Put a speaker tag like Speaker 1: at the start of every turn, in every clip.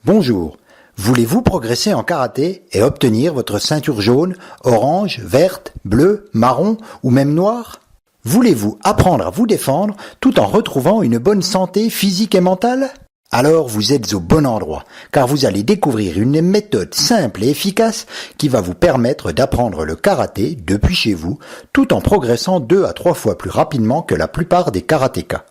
Speaker 1: Bonjour, voulez-vous progresser en karaté et obtenir votre ceinture jaune, orange, verte, bleue, marron ou même noire? Voulez-vous apprendre à vous défendre tout en retrouvant une bonne santé physique et mentale? Alors vous êtes au bon endroit, car vous allez découvrir une méthode simple et efficace qui va vous permettre d'apprendre le karaté depuis chez vous, tout en progressant 2 à 3 fois plus rapidement que la plupart des karatékas.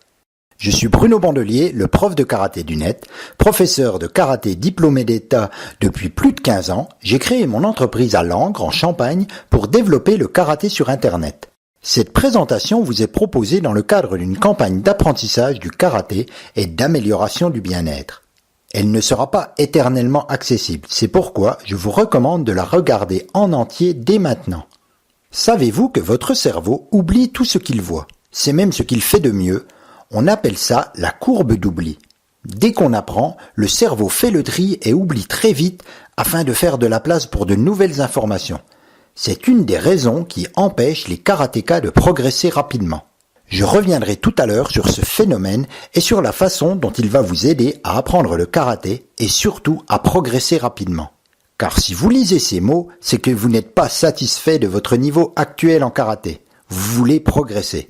Speaker 1: Je suis Bruno Bandelier, le prof de karaté du net, professeur de karaté diplômé d'État depuis plus de 15 ans. J'ai créé mon entreprise à Langres, en Champagne, pour développer le karaté sur Internet. Cette présentation vous est proposée dans le cadre d'une campagne d'apprentissage du karaté et d'amélioration du bien-être. Elle ne sera pas éternellement accessible, c'est pourquoi je vous recommande de la regarder en entier dès maintenant. Savez-vous que votre cerveau oublie tout ce qu'il voit? C'est même ce qu'il fait de mieux. On appelle ça la courbe d'oubli. Dès qu'on apprend, le cerveau fait le tri et oublie très vite afin de faire de la place pour de nouvelles informations. C'est une des raisons qui empêche les karatékas de progresser rapidement. Je reviendrai tout à l'heure sur ce phénomène et sur la façon dont il va vous aider à apprendre le karaté et surtout à progresser rapidement. Car si vous lisez ces mots, c'est que vous n'êtes pas satisfait de votre niveau actuel en karaté. Vous voulez progresser.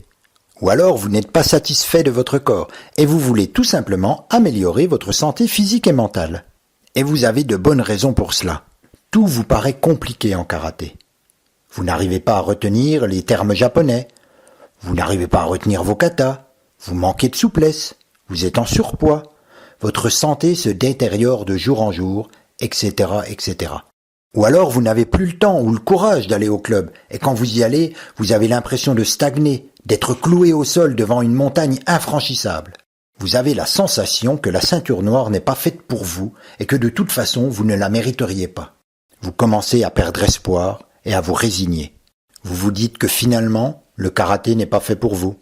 Speaker 1: Ou alors vous n'êtes pas satisfait de votre corps et vous voulez tout simplement améliorer votre santé physique et mentale. Et vous avez de bonnes raisons pour cela. Tout vous paraît compliqué en karaté. Vous n'arrivez pas à retenir les termes japonais. Vous n'arrivez pas à retenir vos katas. Vous manquez de souplesse. Vous êtes en surpoids. Votre santé se détériore de jour en jour, etc., etc. Ou alors vous n'avez plus le temps ou le courage d'aller au club et quand vous y allez, vous avez l'impression de stagner, d'être cloué au sol devant une montagne infranchissable. Vous avez la sensation que la ceinture noire n'est pas faite pour vous et que de toute façon vous ne la mériteriez pas. Vous commencez à perdre espoir et à vous résigner. Vous vous dites que finalement, le karaté n'est pas fait pour vous.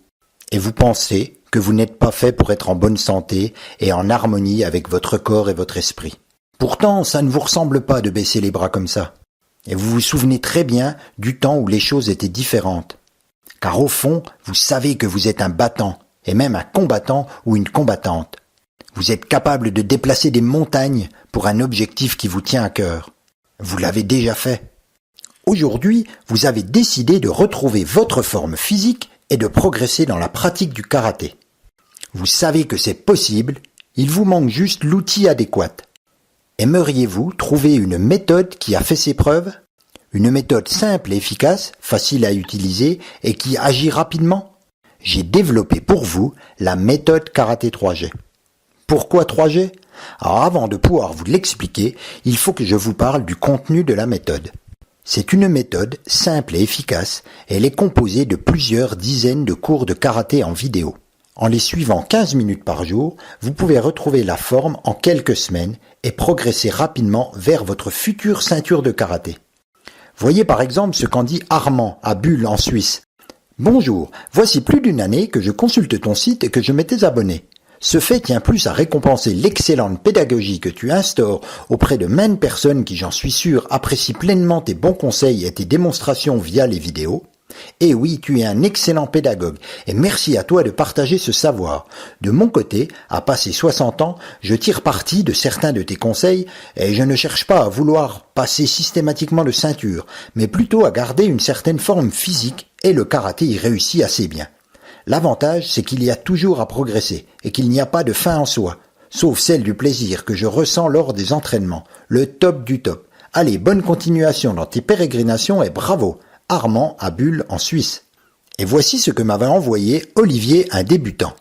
Speaker 1: Et vous pensez que vous n'êtes pas fait pour être en bonne santé et en harmonie avec votre corps et votre esprit. Pourtant, ça ne vous ressemble pas de baisser les bras comme ça. Et vous vous souvenez très bien du temps où les choses étaient différentes. Car au fond, vous savez que vous êtes un battant, et même un combattant ou une combattante. Vous êtes capable de déplacer des montagnes pour un objectif qui vous tient à cœur. Vous l'avez déjà fait. Aujourd'hui, vous avez décidé de retrouver votre forme physique et de progresser dans la pratique du karaté. Vous savez que c'est possible, il vous manque juste l'outil adéquat. Aimeriez-vous trouver une méthode qui a fait ses preuves? Une méthode simple et efficace, facile à utiliser et qui agit rapidement? J'ai développé pour vous la méthode Karaté 3G. Pourquoi 3G? Alors avant de pouvoir vous l'expliquer, il faut que je vous parle du contenu de la méthode. C'est une méthode simple et efficace, elle est composée de plusieurs dizaines de cours de karaté en vidéo. En les suivant 15 minutes par jour, vous pouvez retrouver la forme en quelques semaines et progresser rapidement vers votre future ceinture de karaté. Voyez par exemple ce qu'en dit Armand à Bulle en Suisse. « Bonjour, voici plus d'une année que je consulte ton site et que je m'étais abonné. Ce fait tient plus à récompenser l'excellente pédagogie que tu instaures auprès de maintes personnes qui, j'en suis sûr, apprécient pleinement tes bons conseils et tes démonstrations via les vidéos. Et oui, tu es un excellent pédagogue et merci à toi de partager ce savoir. De mon côté, à passer 60 ans, je tire parti de certains de tes conseils et je ne cherche pas à vouloir passer systématiquement de ceinture, mais plutôt à garder une certaine forme physique et le karaté y réussit assez bien. L'avantage, c'est qu'il y a toujours à progresser et qu'il n'y a pas de fin en soi, sauf celle du plaisir que je ressens lors des entraînements, le top du top. Allez, bonne continuation dans tes pérégrinations et bravo! Armand à Bulle en Suisse. Et voici ce que m'avait envoyé Olivier, un débutant.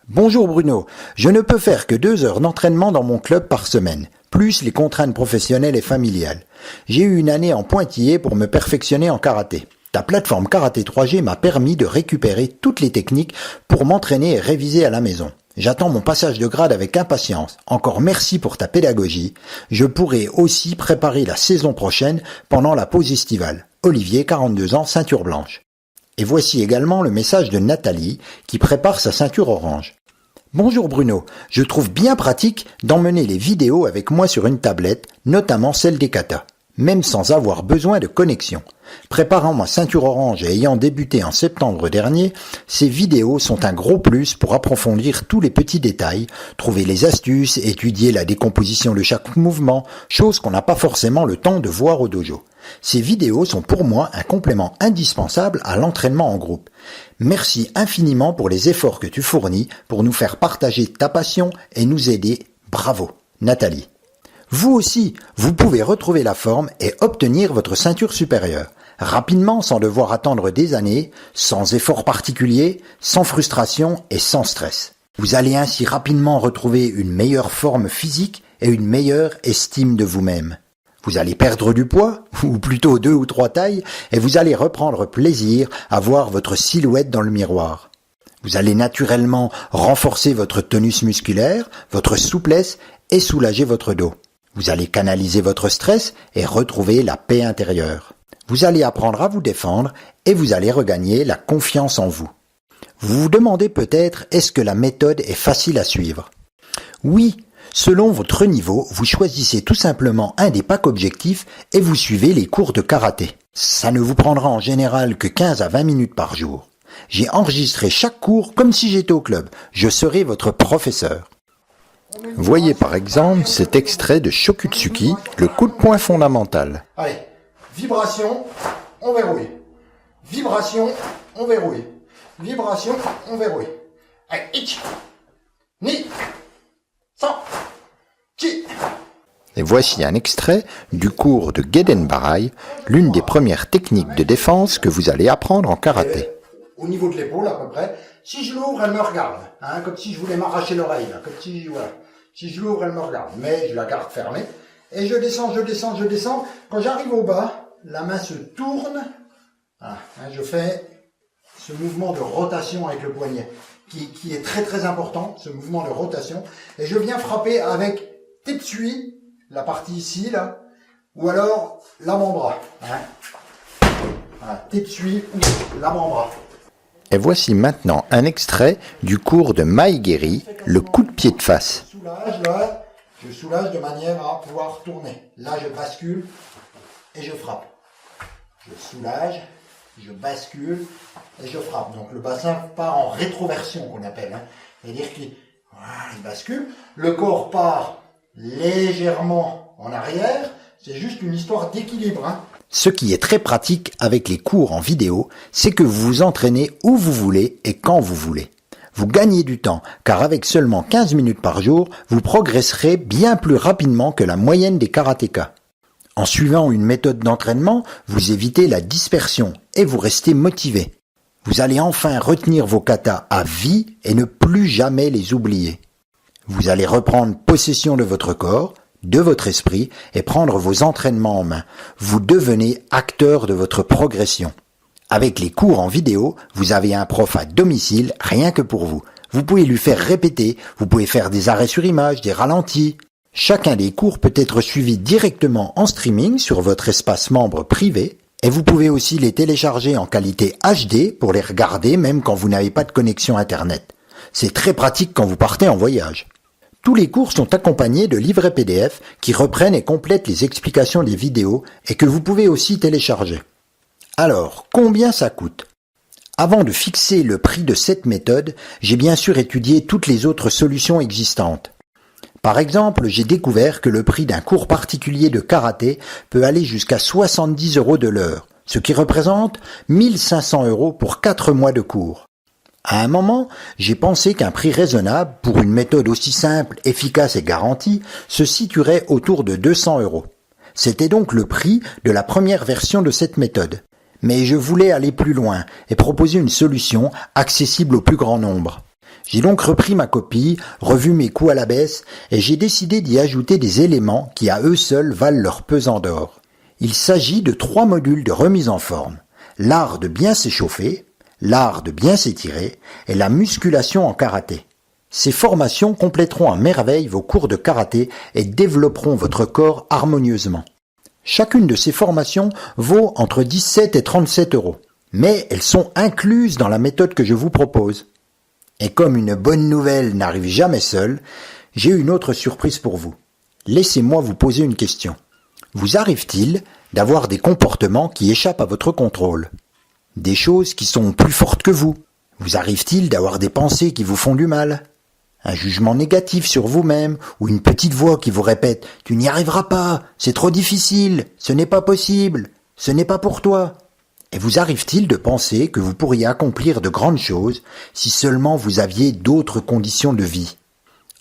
Speaker 1: Bonjour Bruno, je ne peux faire que 2 heures d'entraînement dans mon club par semaine, plus les contraintes professionnelles et familiales. J'ai eu une année en pointillé pour me perfectionner en karaté. Ta plateforme Karaté 3G m'a permis de récupérer toutes les techniques pour m'entraîner et réviser à la maison. J'attends mon passage de grade avec impatience. Encore merci pour ta pédagogie. Je pourrai aussi préparer la saison prochaine pendant la pause estivale. Olivier, 42 ans, ceinture blanche. Et voici également le message de Nathalie qui prépare sa ceinture orange. Bonjour Bruno, je trouve bien pratique d'emmener les vidéos avec moi sur une tablette, notamment celle des katas. même sans avoir besoin de connexion. Préparant ma ceinture orange et ayant débuté en septembre dernier, ces vidéos sont un gros plus pour approfondir tous les petits détails, trouver les astuces, étudier la décomposition de chaque mouvement, chose qu'on n'a pas forcément le temps de voir au dojo. Ces vidéos sont pour moi un complément indispensable à l'entraînement en groupe. Merci infiniment pour les efforts que tu fournis pour nous faire partager ta passion et nous aider. Bravo, Nathalie. Vous aussi, vous pouvez retrouver la forme et obtenir votre ceinture supérieure, rapidement sans devoir attendre des années, sans effort particulier, sans frustration et sans stress. Vous allez ainsi rapidement retrouver une meilleure forme physique et une meilleure estime de vous-même. Vous allez perdre du poids, ou plutôt 2 ou 3 tailles, et vous allez reprendre plaisir à voir votre silhouette dans le miroir. Vous allez naturellement renforcer votre tonus musculaire, votre souplesse et soulager votre dos. Vous allez canaliser votre stress et retrouver la paix intérieure. Vous allez apprendre à vous défendre et vous allez regagner la confiance en vous. Vous vous demandez peut-être, est-ce que la méthode est facile à suivre ? Oui, selon votre niveau, vous choisissez tout simplement un des packs objectifs et vous suivez les cours de karaté. Ça ne vous prendra en général que 15 à 20 minutes par jour. J'ai enregistré chaque cours comme si j'étais au club. Je serai votre professeur. Voyez par exemple cet extrait de Shokutsuki, le coup de poing fondamental.
Speaker 2: Allez, vibration, on verrouille. Vibration, on verrouille. Vibration, on verrouille. Allez, ich, ni, san, chi.
Speaker 1: Et voici un extrait du cours de Geden Barai, l'une des premières techniques de défense que vous allez apprendre en karaté.
Speaker 2: Au niveau de l'épaule à peu près. Si je l'ouvre, elle me regarde, comme si je voulais m'arracher l'oreille, comme si, voilà. Si je l'ouvre, elle me regarde, mais je la garde fermée. Et je descends, je descends, je descends. Quand j'arrive au bas, la main se tourne. Voilà, je fais ce mouvement de rotation avec le poignet, qui est très très important, ce mouvement de rotation. Et je viens frapper avec tetsui, la partie ici, là, ou alors l'avant-bras. Voilà, tetsui ou l'avant-bras.
Speaker 1: Et voici maintenant un extrait du cours de Maegeri, le coup de pied de face.
Speaker 2: Je soulage de manière à pouvoir tourner. Là, je bascule et je frappe. Je soulage, je bascule et je frappe. Donc le bassin part en rétroversion qu'on appelle. C'est-à-dire qu'il bascule. Le corps part légèrement en arrière. C'est juste une histoire d'équilibre.
Speaker 1: Ce qui est très pratique avec les cours en vidéo, c'est que vous vous entraînez où vous voulez et quand vous voulez. Vous gagnez du temps, car avec seulement 15 minutes par jour, vous progresserez bien plus rapidement que la moyenne des karatékas. En suivant une méthode d'entraînement, vous évitez la dispersion et vous restez motivé. Vous allez enfin retenir vos katas à vie et ne plus jamais les oublier. Vous allez reprendre possession de votre corps, de votre esprit et prendre vos entraînements en main. Vous devenez acteur de votre progression. Avec les cours en vidéo, vous avez un prof à domicile rien que pour vous. Vous pouvez lui faire répéter, vous pouvez faire des arrêts sur image, des ralentis. Chacun des cours peut être suivi directement en streaming sur votre espace membre privé et vous pouvez aussi les télécharger en qualité HD pour les regarder même quand vous n'avez pas de connexion Internet. C'est très pratique quand vous partez en voyage. Tous les cours sont accompagnés de livrets PDF qui reprennent et complètent les explications des vidéos et que vous pouvez aussi télécharger. Alors, combien ça coûte ? Avant de fixer le prix de cette méthode, j'ai bien sûr étudié toutes les autres solutions existantes. Par exemple, j'ai découvert que le prix d'un cours particulier de karaté peut aller jusqu'à 70 € de l'heure, ce qui représente 1500 € pour 4 mois de cours. À un moment, j'ai pensé qu'un prix raisonnable pour une méthode aussi simple, efficace et garantie se situerait autour de 200 €. C'était donc le prix de la première version de cette méthode. Mais je voulais aller plus loin et proposer une solution accessible au plus grand nombre. J'ai donc repris ma copie, revu mes coûts à la baisse et j'ai décidé d'y ajouter des éléments qui à eux seuls valent leur pesant d'or. Il s'agit de 3 modules de remise en forme. L'art de bien s'échauffer, l'art de bien s'étirer et la musculation en karaté. Ces formations compléteront à merveille vos cours de karaté et développeront votre corps harmonieusement. Chacune de ces formations vaut entre 17 et 37 €, mais elles sont incluses dans la méthode que je vous propose. Et comme une bonne nouvelle n'arrive jamais seule, j'ai une autre surprise pour vous. Laissez-moi vous poser une question. Vous arrive-t-il d'avoir des comportements qui échappent à votre contrôle? Des choses qui sont plus fortes que vous? Vous arrive-t-il d'avoir des pensées qui vous font du mal? Un jugement négatif sur vous-même ou une petite voix qui vous répète « Tu n'y arriveras pas, c'est trop difficile, ce n'est pas possible, ce n'est pas pour toi ». Et vous arrive-t-il de penser que vous pourriez accomplir de grandes choses si seulement vous aviez d'autres conditions de vie?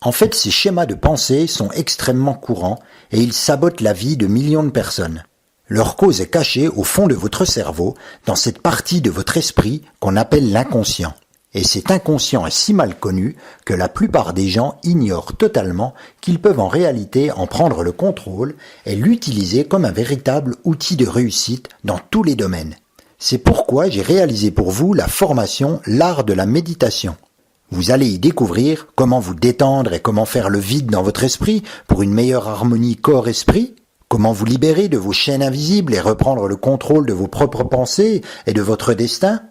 Speaker 1: En fait, ces schémas de pensée sont extrêmement courants et ils sabotent la vie de millions de personnes. Leur cause est cachée au fond de votre cerveau, dans cette partie de votre esprit qu'on appelle l'inconscient. Et cet inconscient est si mal connu que la plupart des gens ignorent totalement qu'ils peuvent en réalité en prendre le contrôle et l'utiliser comme un véritable outil de réussite dans tous les domaines. C'est pourquoi j'ai réalisé pour vous la formation L'art de la méditation. Vous allez y découvrir comment vous détendre et comment faire le vide dans votre esprit pour une meilleure harmonie corps-esprit, comment vous libérer de vos chaînes invisibles et reprendre le contrôle de vos propres pensées et de votre destin,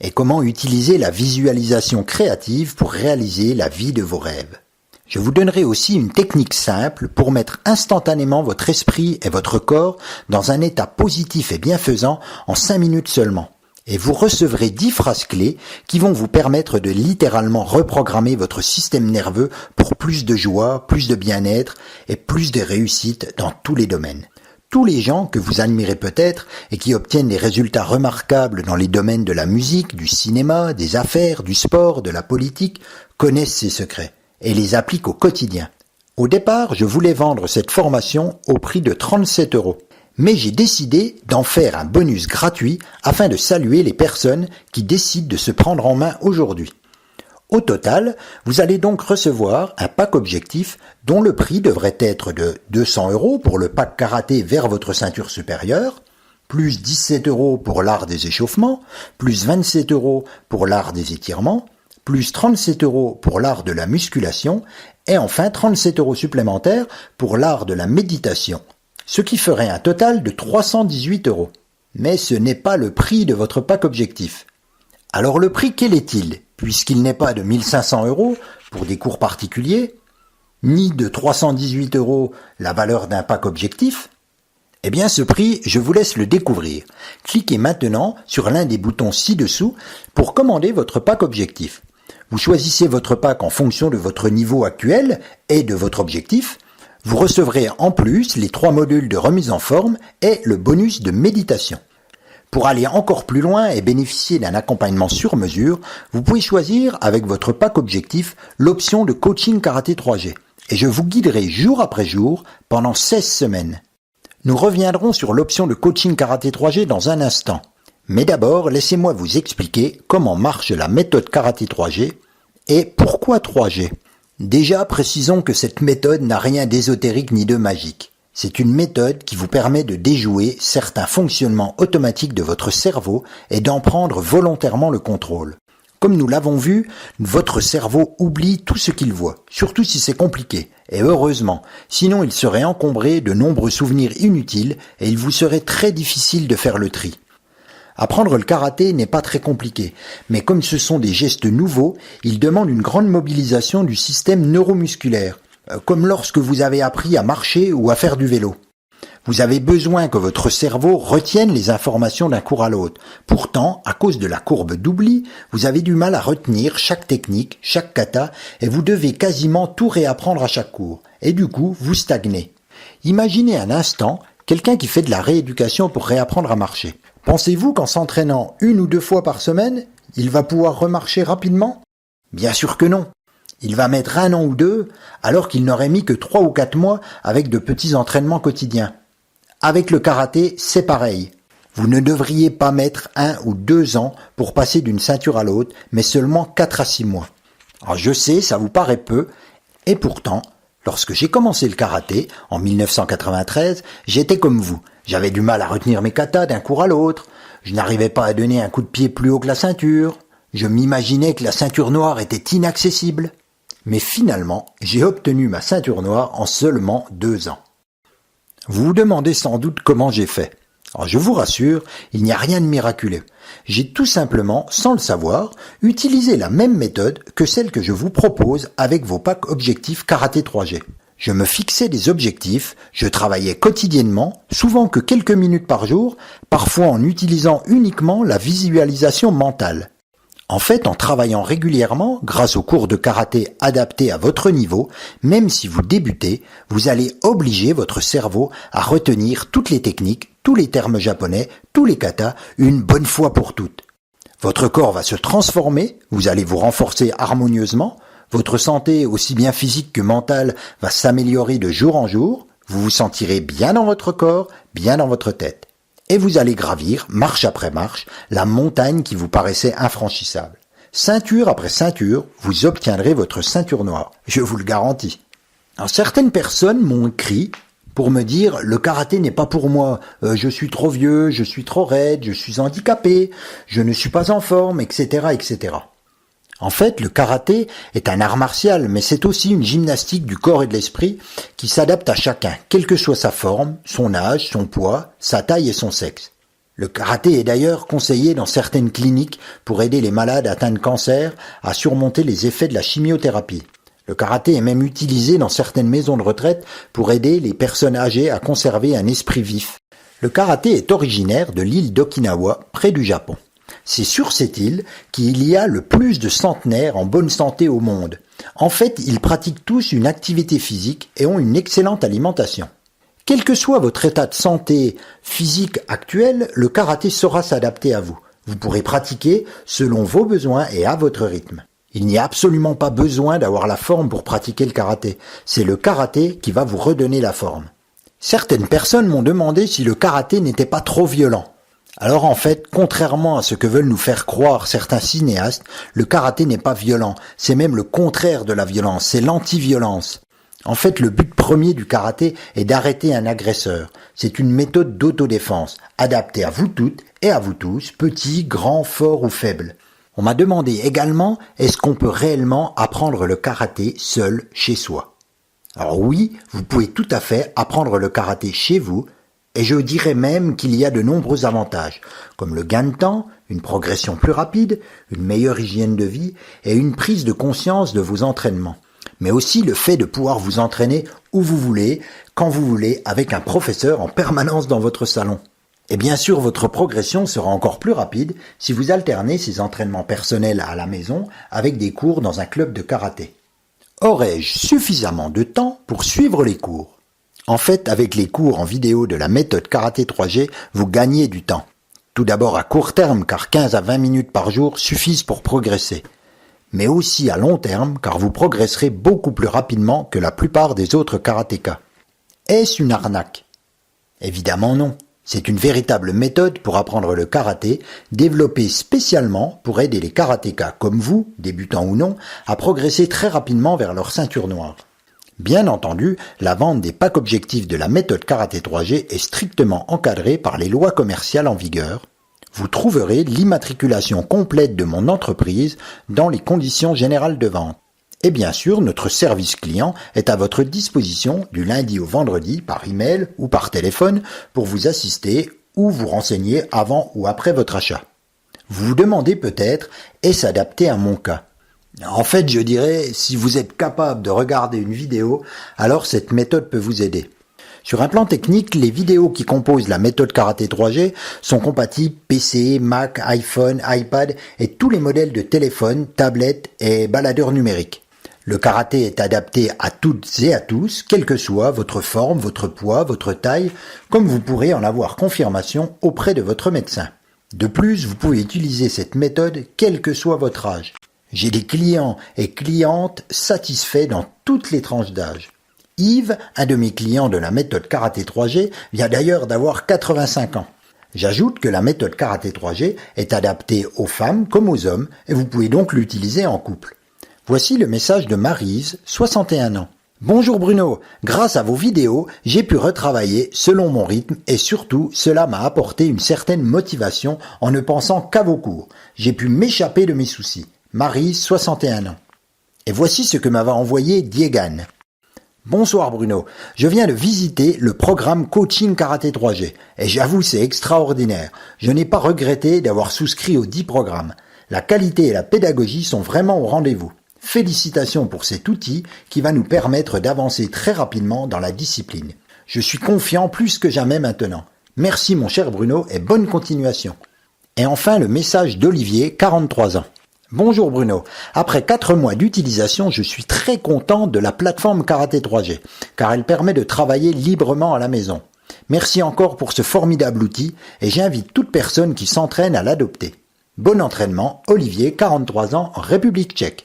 Speaker 1: et comment utiliser la visualisation créative pour réaliser la vie de vos rêves. Je vous donnerai aussi une technique simple pour mettre instantanément votre esprit et votre corps dans un état positif et bienfaisant en 5 minutes seulement. Et vous recevrez 10 phrases clés qui vont vous permettre de littéralement reprogrammer votre système nerveux pour plus de joie, plus de bien-être et plus de réussite dans tous les domaines. Tous les gens que vous admirez peut-être et qui obtiennent des résultats remarquables dans les domaines de la musique, du cinéma, des affaires, du sport, de la politique, connaissent ces secrets et les appliquent au quotidien. Au départ, je voulais vendre cette formation au prix de 37 €. Mais j'ai décidé d'en faire un bonus gratuit afin de saluer les personnes qui décident de se prendre en main aujourd'hui. Au total, vous allez donc recevoir un pack objectif dont le prix devrait être de 200 € pour le pack karaté vers votre ceinture supérieure, plus 17 € pour l'art des échauffements, plus 27 € pour l'art des étirements, plus 37 € pour l'art de la musculation et enfin 37 € supplémentaires pour l'art de la méditation, ce qui ferait un total de 318 €. Mais ce n'est pas le prix de votre pack objectif. Alors le prix, quel est-il? Puisqu'il n'est pas de 1500 € pour des cours particuliers, ni de 318 € la valeur d'un pack objectif, eh bien ce prix, je vous laisse le découvrir. Cliquez maintenant sur l'un des boutons ci-dessous pour commander votre pack objectif. Vous choisissez votre pack en fonction de votre niveau actuel et de votre objectif. Vous recevrez en plus les 3 modules de remise en forme et le bonus de méditation. Pour aller encore plus loin et bénéficier d'un accompagnement sur mesure, vous pouvez choisir avec votre pack objectif l'option de coaching karaté 3G. Et je vous guiderai jour après jour pendant 16 semaines. Nous reviendrons sur l'option de coaching karaté 3G dans un instant. Mais d'abord, laissez-moi vous expliquer comment marche la méthode karaté 3G et pourquoi 3G. Déjà, précisons que cette méthode n'a rien d'ésotérique ni de magique. C'est une méthode qui vous permet de déjouer certains fonctionnements automatiques de votre cerveau et d'en prendre volontairement le contrôle. Comme nous l'avons vu, votre cerveau oublie tout ce qu'il voit, surtout si c'est compliqué, et heureusement, sinon il serait encombré de nombreux souvenirs inutiles et il vous serait très difficile de faire le tri. Apprendre le karaté n'est pas très compliqué, mais comme ce sont des gestes nouveaux, ils demandent une grande mobilisation du système neuromusculaire, comme lorsque vous avez appris à marcher ou à faire du vélo. Vous avez besoin que votre cerveau retienne les informations d'un cours à l'autre. Pourtant, à cause de la courbe d'oubli, vous avez du mal à retenir chaque technique, chaque kata, et vous devez quasiment tout réapprendre à chaque cours. Et du coup, vous stagnez. Imaginez un instant quelqu'un qui fait de la rééducation pour réapprendre à marcher. Pensez-vous qu'en s'entraînant 1 ou 2 fois par semaine, il va pouvoir remarcher rapidement? Bien sûr que non. Il va mettre 1 an ou 2, alors qu'il n'aurait mis que 3 ou 4 mois avec de petits entraînements quotidiens. Avec le karaté, c'est pareil. Vous ne devriez pas mettre 1 ou 2 ans pour passer d'une ceinture à l'autre, mais seulement 4 à 6 mois. Alors je sais, ça vous paraît peu, et pourtant, lorsque j'ai commencé le karaté, en 1993, j'étais comme vous. J'avais du mal à retenir mes katas d'un cours à l'autre, je n'arrivais pas à donner un coup de pied plus haut que la ceinture, je m'imaginais que la ceinture noire était inaccessible. Mais finalement, j'ai obtenu ma ceinture noire en seulement 2 ans. Vous vous demandez sans doute comment j'ai fait. Alors je vous rassure, il n'y a rien de miraculeux. J'ai tout simplement, sans le savoir, utilisé la même méthode que celle que je vous propose avec vos packs objectifs karaté 3G. Je me fixais des objectifs, je travaillais quotidiennement, souvent que quelques minutes par jour, parfois en utilisant uniquement la visualisation mentale. En fait, en travaillant régulièrement, grâce aux cours de karaté adaptés à votre niveau, même si vous débutez, vous allez obliger votre cerveau à retenir toutes les techniques, tous les termes japonais, tous les katas, une bonne fois pour toutes. Votre corps va se transformer, vous allez vous renforcer harmonieusement, votre santé, aussi bien physique que mentale, va s'améliorer de jour en jour, vous vous sentirez bien dans votre corps, bien dans votre tête. Et vous allez gravir, marche après marche, la montagne qui vous paraissait infranchissable. Ceinture après ceinture, vous obtiendrez votre ceinture noire, je vous le garantis. Alors, certaines personnes m'ont écrit pour me dire « le karaté n'est pas pour moi, je suis trop vieux, je suis trop raide, je suis handicapé, je ne suis pas en forme, etc. etc. » En fait, le karaté est un art martial, mais c'est aussi une gymnastique du corps et de l'esprit qui s'adapte à chacun, quelle que soit sa forme, son âge, son poids, sa taille et son sexe. Le karaté est d'ailleurs conseillé dans certaines cliniques pour aider les malades atteints de cancer à surmonter les effets de la chimiothérapie. Le karaté est même utilisé dans certaines maisons de retraite pour aider les personnes âgées à conserver un esprit vif. Le karaté est originaire de l'île d'Okinawa, près du Japon. C'est sur cette île qu'il y a le plus de centenaires en bonne santé au monde. En fait, ils pratiquent tous une activité physique et ont une excellente alimentation. Quel que soit votre état de santé physique actuel, le karaté saura s'adapter à vous. Vous pourrez pratiquer selon vos besoins et à votre rythme. Il n'y a absolument pas besoin d'avoir la forme pour pratiquer le karaté. C'est le karaté qui va vous redonner la forme. Certaines personnes m'ont demandé si le karaté n'était pas trop violent. Alors en fait, contrairement à ce que veulent nous faire croire certains cinéastes, le karaté n'est pas violent, c'est même le contraire de la violence, c'est l'anti-violence. En fait, le but premier du karaté est d'arrêter un agresseur. C'est une méthode d'autodéfense, adaptée à vous toutes et à vous tous, petits, grands, forts ou faibles. On m'a demandé également, est-ce qu'on peut réellement apprendre le karaté seul chez soi ? Alors oui, vous pouvez tout à fait apprendre le karaté chez vous, et je dirais même qu'il y a de nombreux avantages, comme le gain de temps, une progression plus rapide, une meilleure hygiène de vie et une prise de conscience de vos entraînements. Mais aussi le fait de pouvoir vous entraîner où vous voulez, quand vous voulez, avec un professeur en permanence dans votre salon. Et bien sûr, votre progression sera encore plus rapide si vous alternez ces entraînements personnels à la maison avec des cours dans un club de karaté. Aurais-je suffisamment de temps pour suivre les cours ? En fait, avec les cours en vidéo de la méthode Karaté 3G, vous gagnez du temps. Tout d'abord à court terme, car 15 à 20 minutes par jour suffisent pour progresser. Mais aussi à long terme, car vous progresserez beaucoup plus rapidement que la plupart des autres karatékas. Est-ce une arnaque ? Évidemment non. C'est une véritable méthode pour apprendre le karaté, développée spécialement pour aider les karatékas comme vous, débutants ou non, à progresser très rapidement vers leur ceinture noire. Bien entendu, la vente des packs objectifs de la méthode Karaté 3G est strictement encadrée par les lois commerciales en vigueur. Vous trouverez l'immatriculation complète de mon entreprise dans les conditions générales de vente. Et bien sûr, notre service client est à votre disposition du lundi au vendredi par email ou par téléphone pour vous assister ou vous renseigner avant ou après votre achat. Vous vous demandez peut-être, est-ce adapté à mon cas ? En fait, je dirais, si vous êtes capable de regarder une vidéo, alors cette méthode peut vous aider. Sur un plan technique, les vidéos qui composent la méthode Karaté 3G sont compatibles PC, Mac, iPhone, iPad et tous les modèles de téléphone, tablettes et baladeurs numériques. Le karaté est adapté à toutes et à tous, quelle que soit votre forme, votre poids, votre taille, comme vous pourrez en avoir confirmation auprès de votre médecin. De plus, vous pouvez utiliser cette méthode quel que soit votre âge. J'ai des clients et clientes satisfaits dans toutes les tranches d'âge. Yves, un de mes clients de la méthode Karaté 3G, vient d'ailleurs d'avoir 85 ans. J'ajoute que la méthode Karaté 3G est adaptée aux femmes comme aux hommes et vous pouvez donc l'utiliser en couple. Voici le message de Maryse, 61 ans. Bonjour Bruno, grâce à vos vidéos, j'ai pu retravailler selon mon rythme et surtout, cela m'a apporté une certaine motivation en ne pensant qu'à vos cours. J'ai pu m'échapper de mes soucis. Maryse, 61 ans. Et voici ce que m'avait envoyé Diegan. Bonsoir Bruno, je viens de visiter le programme Coaching Karaté 3G et j'avoue c'est extraordinaire. Je n'ai pas regretté d'avoir souscrit aux 10 programmes. La qualité et la pédagogie sont vraiment au rendez-vous. Félicitations pour cet outil qui va nous permettre d'avancer très rapidement dans la discipline. Je suis confiant plus que jamais maintenant. Merci mon cher Bruno et bonne continuation. Et enfin le message d'Olivier, 43 ans. Bonjour Bruno, après 4 mois d'utilisation, je suis très content de la plateforme Karaté 3G, car elle permet de travailler librement à la maison. Merci encore pour ce formidable outil et j'invite toute personne qui s'entraîne à l'adopter. Bon entraînement, Olivier, 43 ans, en République tchèque.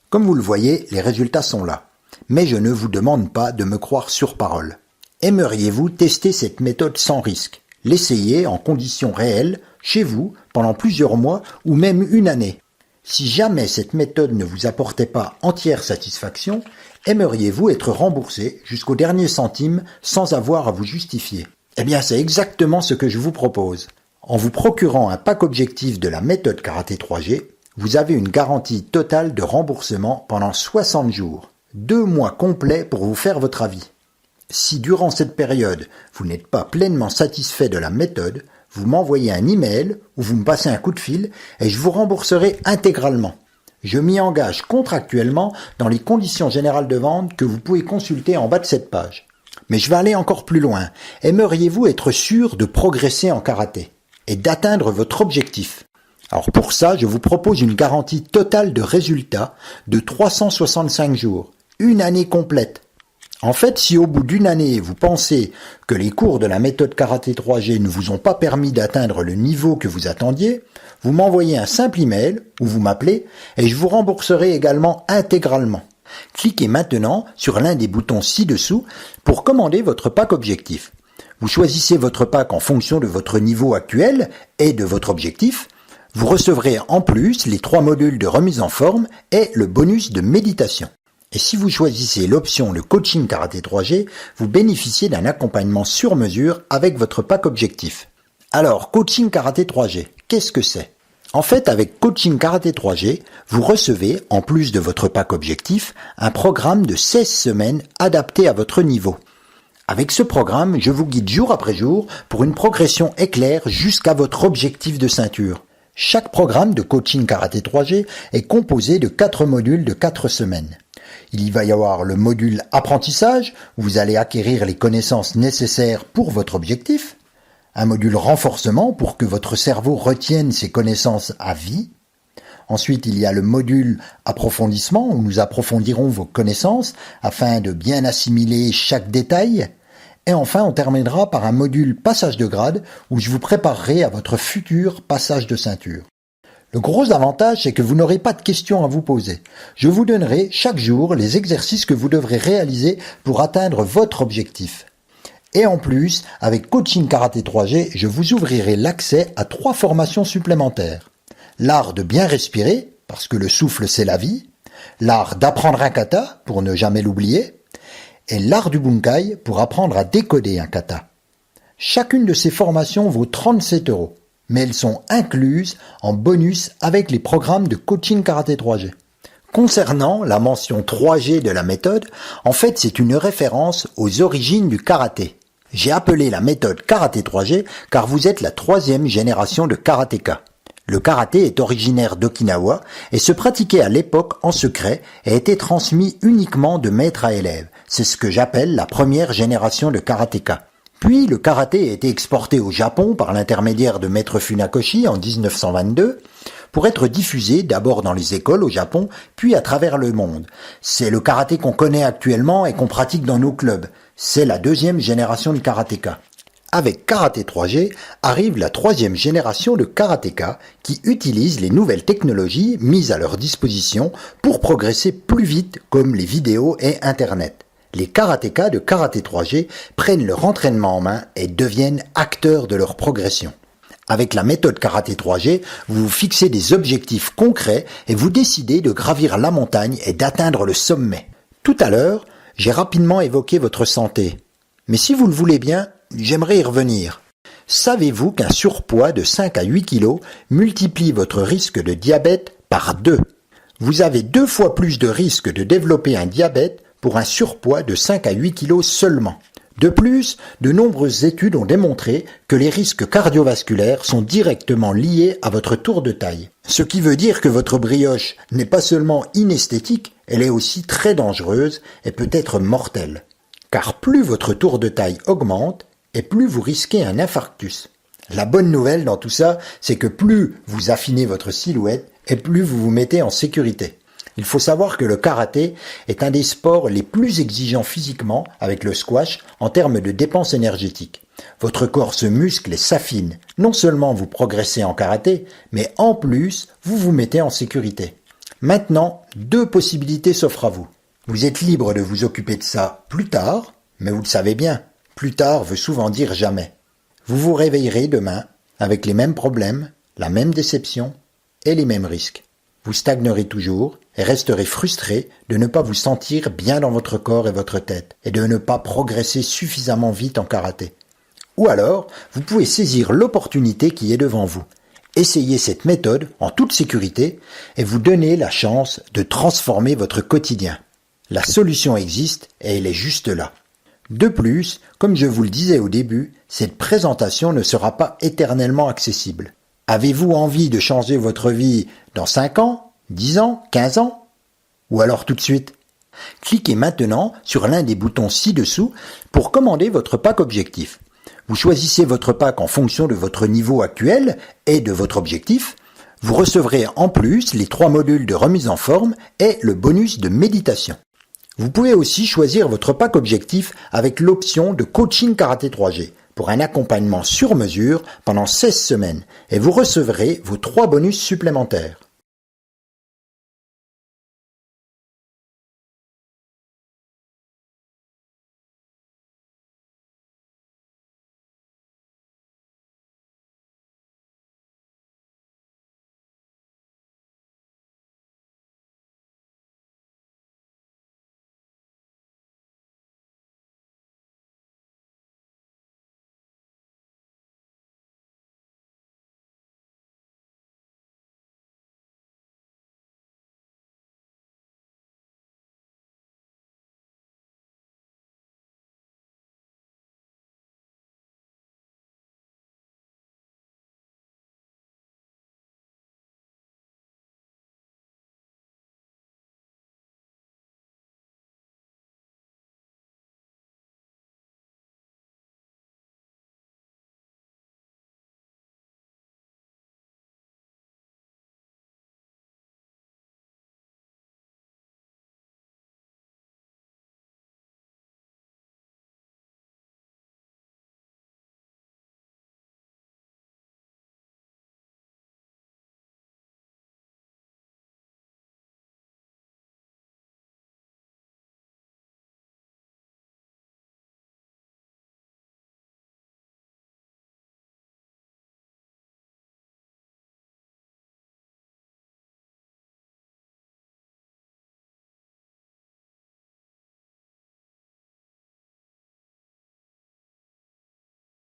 Speaker 1: Comme vous le voyez, les résultats sont là. Mais je ne vous demande pas de me croire sur parole. Aimeriez-vous tester cette méthode sans risque? L'essayer en conditions réelles, chez vous, pendant plusieurs mois ou même une année. Si jamais cette méthode ne vous apportait pas entière satisfaction, aimeriez-vous être remboursé jusqu'au dernier centime sans avoir à vous justifier? Eh bien, c'est exactement ce que je vous propose. En vous procurant un pack objectif de la méthode Karaté 3G, vous avez une garantie totale de remboursement pendant 60 jours. 2 mois complets pour vous faire votre avis. Si durant cette période, vous n'êtes pas pleinement satisfait de la méthode, vous m'envoyez un email ou vous me passez un coup de fil et je vous rembourserai intégralement. Je m'y engage contractuellement dans les conditions générales de vente que vous pouvez consulter en bas de cette page. Mais je vais aller encore plus loin. Aimeriez-vous être sûr de progresser en karaté et d'atteindre votre objectif? Alors pour ça, je vous propose une garantie totale de résultats de 365 jours, une année complète. En fait, si au bout d'une année, vous pensez que les cours de la méthode Karaté 3G ne vous ont pas permis d'atteindre le niveau que vous attendiez, vous m'envoyez un simple email ou vous m'appelez et je vous rembourserai également intégralement. Cliquez maintenant sur l'un des boutons ci-dessous pour commander votre pack objectif. Vous choisissez votre pack en fonction de votre niveau actuel et de votre objectif. Vous recevrez en plus les 3 modules de remise en forme et le bonus de méditation. Et si vous choisissez l'option le coaching Karaté 3G, vous bénéficiez d'un accompagnement sur mesure avec votre pack objectif. Alors, coaching Karaté 3G, qu'est-ce que c'est? En fait, avec coaching Karaté 3G, vous recevez, en plus de votre pack objectif, un programme de 16 semaines adapté à votre niveau. Avec ce programme, je vous guide jour après jour pour une progression éclair jusqu'à votre objectif de ceinture. Chaque programme de coaching Karaté 3G est composé de 4 modules de 4 semaines. Il y va y avoir le module apprentissage, où vous allez acquérir les connaissances nécessaires pour votre objectif. Un module renforcement pour que votre cerveau retienne ces connaissances à vie. Ensuite, il y a le module approfondissement, où nous approfondirons vos connaissances afin de bien assimiler chaque détail. Et enfin, on terminera par un module passage de grade, où je vous préparerai à votre futur passage de ceinture. Le gros avantage, c'est que vous n'aurez pas de questions à vous poser. Je vous donnerai chaque jour les exercices que vous devrez réaliser pour atteindre votre objectif. Et en plus, avec Coaching Karaté 3G, je vous ouvrirai l'accès à 3 formations supplémentaires. L'art de bien respirer, parce que le souffle c'est la vie. L'art d'apprendre un kata, pour ne jamais l'oublier. Et l'art du bunkai, pour apprendre à décoder un kata. Chacune de ces formations vaut 37 €. Mais elles sont incluses en bonus avec les programmes de coaching Karaté 3G. Concernant la mention 3G de la méthode, en fait c'est une référence aux origines du karaté. J'ai appelé la méthode Karaté 3G car vous êtes la 3e génération de karatéka. Le karaté est originaire d'Okinawa et se pratiquait à l'époque en secret et était transmis uniquement de maître à élève. C'est ce que j'appelle la première génération de karatéka. Puis le karaté a été exporté au Japon par l'intermédiaire de maître Funakoshi en 1922 pour être diffusé d'abord dans les écoles au Japon, puis à travers le monde. C'est le karaté qu'on connaît actuellement et qu'on pratique dans nos clubs. C'est la 2e génération de karatéka. Avec Karaté 3G arrive la 3e génération de karatéka qui utilise les nouvelles technologies mises à leur disposition pour progresser plus vite comme les vidéos et Internet. Les karatékas de Karaté 3G prennent leur entraînement en main et deviennent acteurs de leur progression. Avec la méthode Karaté 3G, vous vous fixez des objectifs concrets et vous décidez de gravir la montagne et d'atteindre le sommet. Tout à l'heure, j'ai rapidement évoqué votre santé. Mais si vous le voulez bien, j'aimerais y revenir. Savez-vous qu'un surpoids de 5 à 8 kg multiplie votre risque de diabète par 2? Vous avez 2 fois plus de risque de développer un diabète pour un surpoids de 5 à 8 kg seulement. De plus, de nombreuses études ont démontré que les risques cardiovasculaires sont directement liés à votre tour de taille. Ce qui veut dire que votre brioche n'est pas seulement inesthétique, elle est aussi très dangereuse et peut être mortelle. Car plus votre tour de taille augmente, et plus vous risquez un infarctus. La bonne nouvelle dans tout ça, c'est que plus vous affinez votre silhouette, et plus vous vous mettez en sécurité. Il faut savoir que le karaté est un des sports les plus exigeants physiquement avec le squash en termes de dépenses énergétiques. Votre corps se muscle et s'affine. Non seulement vous progressez en karaté, mais en plus, vous vous mettez en sécurité. Maintenant, 2 possibilités s'offrent à vous. Vous êtes libre de vous occuper de ça plus tard, mais vous le savez bien, plus tard veut souvent dire jamais. Vous vous réveillerez demain avec les mêmes problèmes, la même déception et les mêmes risques. Vous stagnerez toujours et resterez frustré de ne pas vous sentir bien dans votre corps et votre tête et de ne pas progresser suffisamment vite en karaté. Ou alors, vous pouvez saisir l'opportunité qui est devant vous. Essayez cette méthode en toute sécurité et vous donnez la chance de transformer votre quotidien. La solution existe et elle est juste là. De plus, comme je vous le disais au début, cette présentation ne sera pas éternellement accessible. Avez-vous envie de changer votre vie dans 5 ans, 10 ans, 15 ans? Ou alors tout de suite? Cliquez maintenant sur l'un des boutons ci-dessous pour commander votre pack objectif. Vous choisissez votre pack en fonction de votre niveau actuel et de votre objectif. Vous recevrez en plus les 3 modules de remise en forme et le bonus de méditation. Vous pouvez aussi choisir votre pack objectif avec l'option de coaching karaté 3G pour un accompagnement sur mesure pendant 16 semaines et vous recevrez vos 3 bonus supplémentaires.